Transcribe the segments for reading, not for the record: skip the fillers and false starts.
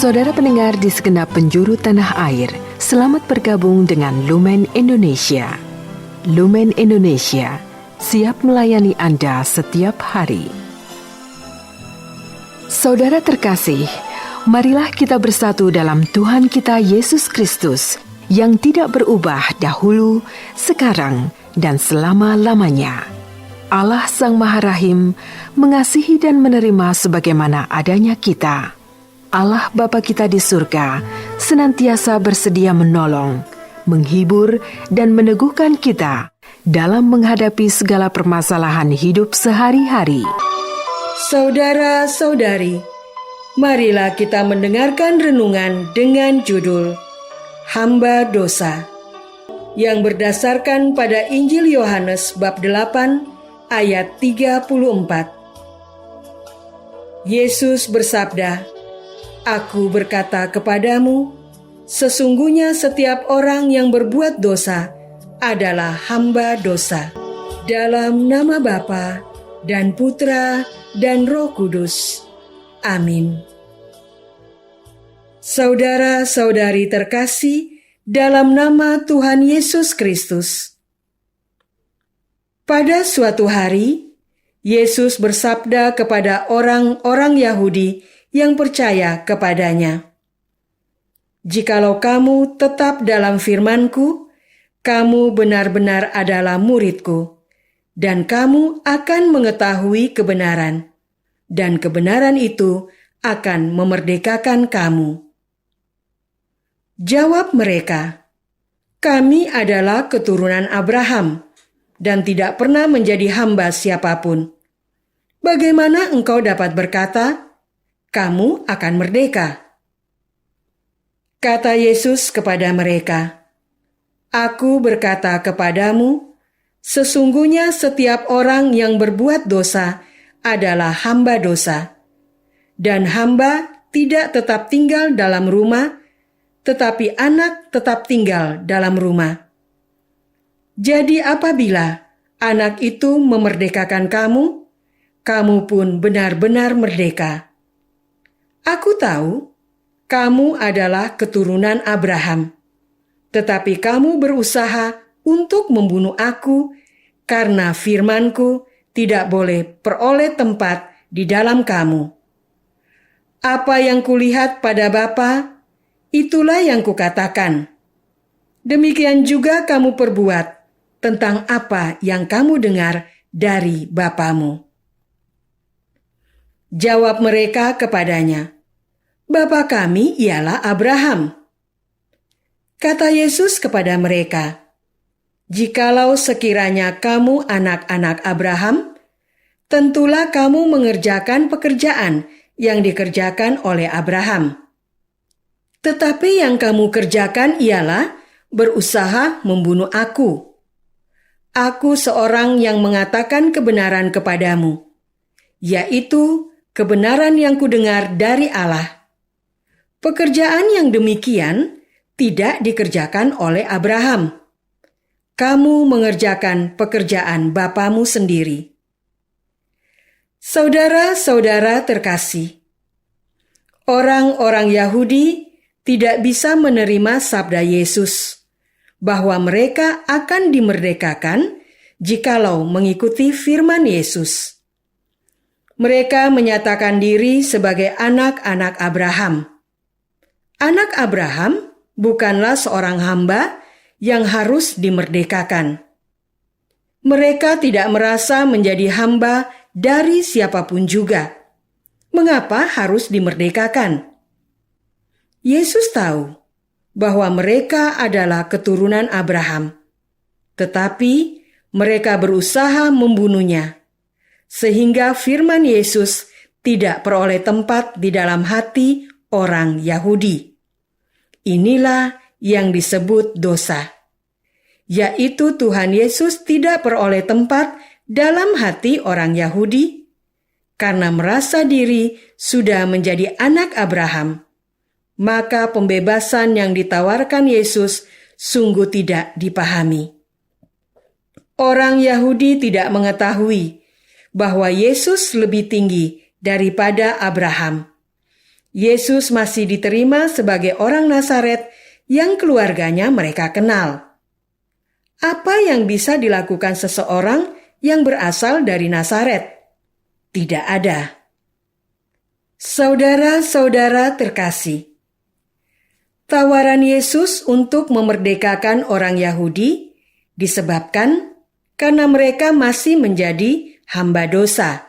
Saudara pendengar di segenap penjuru tanah air, selamat bergabung dengan Lumen Indonesia. Lumen Indonesia, siap melayani Anda setiap hari. Saudara terkasih, marilah kita bersatu dalam Tuhan kita Yesus Kristus yang tidak berubah dahulu, sekarang, dan selama-lamanya. Allah Sang Maha Rahim mengasihi dan menerima sebagaimana adanya kita. Allah Bapa kita di surga senantiasa bersedia menolong, menghibur, dan meneguhkan kita dalam menghadapi segala permasalahan hidup sehari-hari. Saudara-saudari, marilah kita mendengarkan renungan dengan judul Hamba Dosa, yang berdasarkan pada Injil Yohanes bab 8 ayat 34. Yesus bersabda, "Aku berkata kepadamu, sesungguhnya setiap orang yang berbuat dosa adalah hamba dosa." Dalam nama Bapa dan Putra dan Roh Kudus. Amin. Saudara-saudari terkasih, dalam nama Tuhan Yesus Kristus. Pada suatu hari, Yesus bersabda kepada orang-orang Yahudi yang percaya kepadanya, "Jikalau kamu tetap dalam firman-Ku, kamu benar-benar adalah murid-Ku, dan kamu akan mengetahui kebenaran, dan kebenaran itu akan memerdekakan kamu." Jawab mereka, "Kami adalah keturunan Abraham, dan tidak pernah menjadi hamba siapapun. Bagaimana engkau dapat berkata, kamu akan merdeka?" Kata Yesus kepada mereka, "Aku berkata kepadamu, sesungguhnya setiap orang yang berbuat dosa adalah hamba dosa. Dan hamba tidak tetap tinggal dalam rumah, tetapi anak tetap tinggal dalam rumah. Jadi apabila anak itu memerdekakan kamu, kamu pun benar-benar merdeka. Aku tahu kamu adalah keturunan Abraham, tetapi kamu berusaha untuk membunuh aku karena firman-Ku tidak boleh peroleh tempat di dalam kamu. Apa yang kulihat pada Bapa, itulah yang kukatakan. Demikian juga kamu perbuat tentang apa yang kamu dengar dari bapamu." Jawab mereka kepadanya, "Bapa kami ialah Abraham." Kata Yesus kepada mereka, "Jikalau sekiranya kamu anak-anak Abraham, tentulah kamu mengerjakan pekerjaan yang dikerjakan oleh Abraham. Tetapi yang kamu kerjakan ialah berusaha membunuh aku. Aku seorang yang mengatakan kebenaran kepadamu, yaitu kebenaran yang kudengar dari Allah. Pekerjaan yang demikian tidak dikerjakan oleh Abraham. Kamu mengerjakan pekerjaan bapamu sendiri." Saudara-saudara terkasih, orang-orang Yahudi tidak bisa menerima sabda Yesus bahwa mereka akan dimerdekakan jikalau mengikuti firman Yesus. Mereka menyatakan diri sebagai anak-anak Abraham. Anak Abraham bukanlah seorang hamba yang harus dimerdekakan. Mereka tidak merasa menjadi hamba dari siapapun juga. Mengapa harus dimerdekakan? Yesus tahu bahwa mereka adalah keturunan Abraham, tetapi mereka berusaha membunuhnya, sehingga firman Yesus tidak peroleh tempat di dalam hati orang Yahudi. Inilah yang disebut dosa, yaitu Tuhan Yesus tidak peroleh tempat dalam hati orang Yahudi karena merasa diri sudah menjadi anak Abraham. Maka pembebasan yang ditawarkan Yesus sungguh tidak dipahami. Orang Yahudi tidak mengetahui bahwa Yesus lebih tinggi daripada Abraham. Yesus masih diterima sebagai orang Nazaret yang keluarganya mereka kenal. Apa yang bisa dilakukan seseorang yang berasal dari Nazaret? Tidak ada. Saudara-saudara terkasih, tawaran Yesus untuk memerdekakan orang Yahudi disebabkan karena mereka masih menjadi hamba dosa.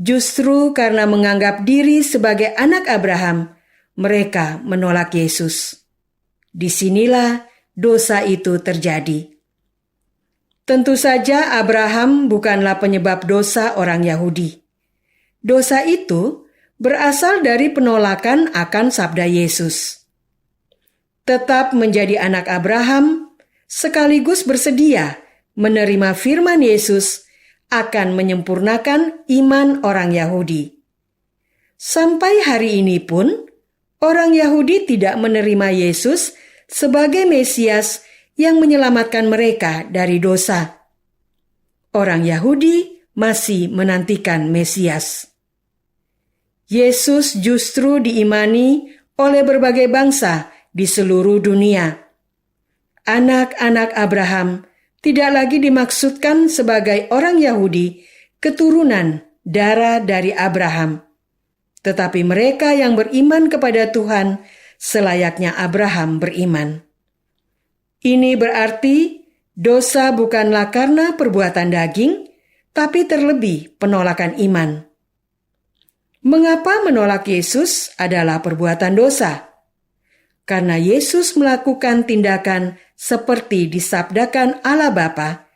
Justru karena menganggap diri sebagai anak Abraham, mereka menolak Yesus. Disinilah dosa itu terjadi. Tentu saja Abraham bukanlah penyebab dosa orang Yahudi. Dosa itu berasal dari penolakan akan sabda Yesus. Tetap menjadi anak Abraham, sekaligus bersedia menerima firman Yesus akan menyempurnakan iman orang Yahudi. Sampai hari ini pun, orang Yahudi tidak menerima Yesus sebagai Mesias yang menyelamatkan mereka dari dosa. Orang Yahudi masih menantikan Mesias. Yesus justru diimani oleh berbagai bangsa di seluruh dunia. Anak-anak Abraham tidak lagi dimaksudkan sebagai orang Yahudi keturunan darah dari Abraham, tetapi mereka yang beriman kepada Tuhan selayaknya Abraham beriman. Ini berarti dosa bukanlah karena perbuatan daging, tapi terlebih penolakan iman. Mengapa menolak Yesus adalah perbuatan dosa? Karena Yesus melakukan tindakan seperti disabdakan Allah Bapa,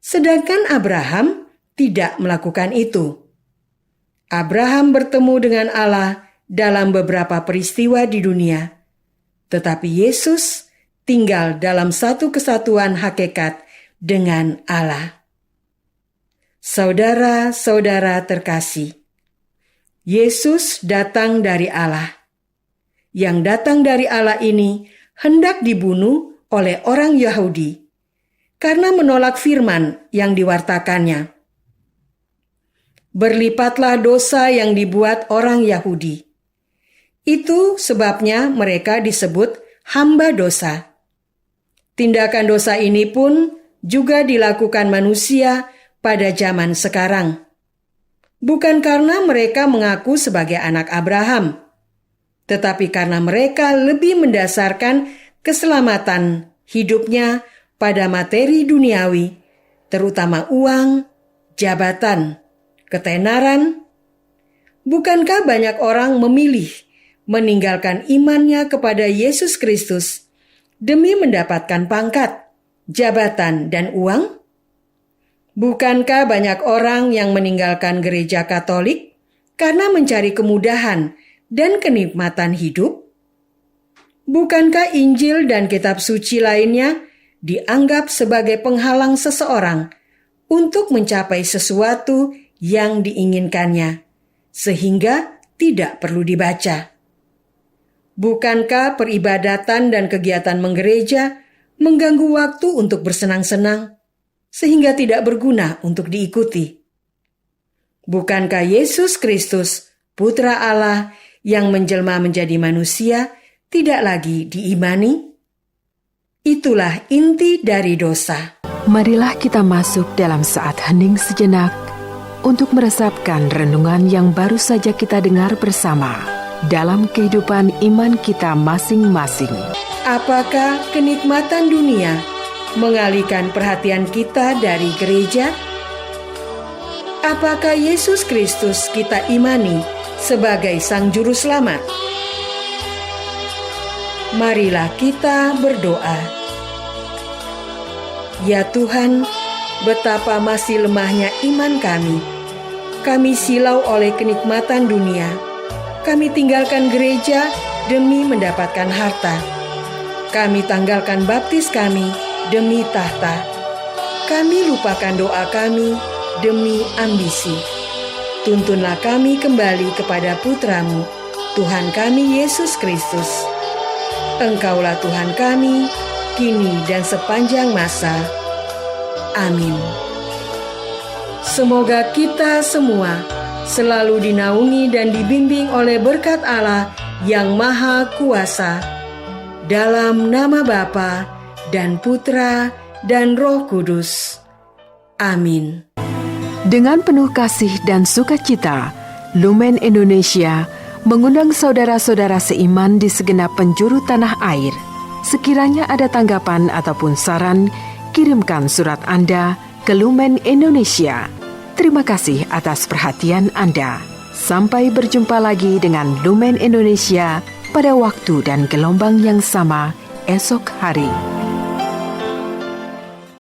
sedangkan Abraham tidak melakukan itu. Abraham bertemu dengan Allah dalam beberapa peristiwa di dunia, tetapi Yesus tinggal dalam satu kesatuan hakikat dengan Allah. Saudara-saudara terkasih, Yesus datang dari Allah. Yang datang dari Allah ini hendak dibunuh oleh orang Yahudi karena menolak firman yang diwartakannya. Berlipatlah dosa yang dibuat orang Yahudi. Itu sebabnya mereka disebut hamba dosa. Tindakan dosa ini pun juga dilakukan manusia pada zaman sekarang. Bukan karena mereka mengaku sebagai anak Abraham, tetapi karena mereka lebih mendasarkan keselamatan hidupnya pada materi duniawi, terutama uang, jabatan, ketenaran. Bukankah banyak orang memilih meninggalkan imannya kepada Yesus Kristus demi mendapatkan pangkat, jabatan, dan uang? Bukankah banyak orang yang meninggalkan gereja Katolik karena mencari kemudahan dan kenikmatan hidup? Bukankah Injil dan kitab suci lainnya dianggap sebagai penghalang seseorang untuk mencapai sesuatu yang diinginkannya, sehingga tidak perlu dibaca? Bukankah peribadatan dan kegiatan menggereja mengganggu waktu untuk bersenang-senang, sehingga tidak berguna untuk diikuti? Bukankah Yesus Kristus, Putra Allah yang menjelma menjadi manusia, tidak lagi diimani? Itulah inti dari dosa. Marilah kita masuk dalam saat hening sejenak untuk meresapkan renungan yang baru saja kita dengar bersama dalam kehidupan iman kita masing-masing. Apakah kenikmatan dunia mengalihkan perhatian kita dari gereja? Apakah Yesus Kristus kita imani sebagai Sang Juru Selamat? Marilah kita berdoa. Ya Tuhan, betapa masih lemahnya iman kami. Kami silau oleh kenikmatan dunia. Kami tinggalkan gereja demi mendapatkan harta. Kami tanggalkan baptis kami demi tahta. Kami lupakan doa kami demi ambisi. Tuntunlah kami kembali kepada Putra-Mu, Tuhan kami Yesus Kristus. Engkaulah Tuhan kami, kini dan sepanjang masa. Amin. Semoga kita semua selalu dinaungi dan dibimbing oleh berkat Allah yang Maha Kuasa. Dalam nama Bapa dan Putra dan Roh Kudus. Amin. Dengan penuh kasih dan sukacita, Lumen Indonesia mengundang saudara-saudara seiman di segenap penjuru tanah air. Sekiranya ada tanggapan ataupun saran, kirimkan surat Anda ke Lumen Indonesia. Terima kasih atas perhatian Anda. Sampai berjumpa lagi dengan Lumen Indonesia pada waktu dan gelombang yang sama esok hari.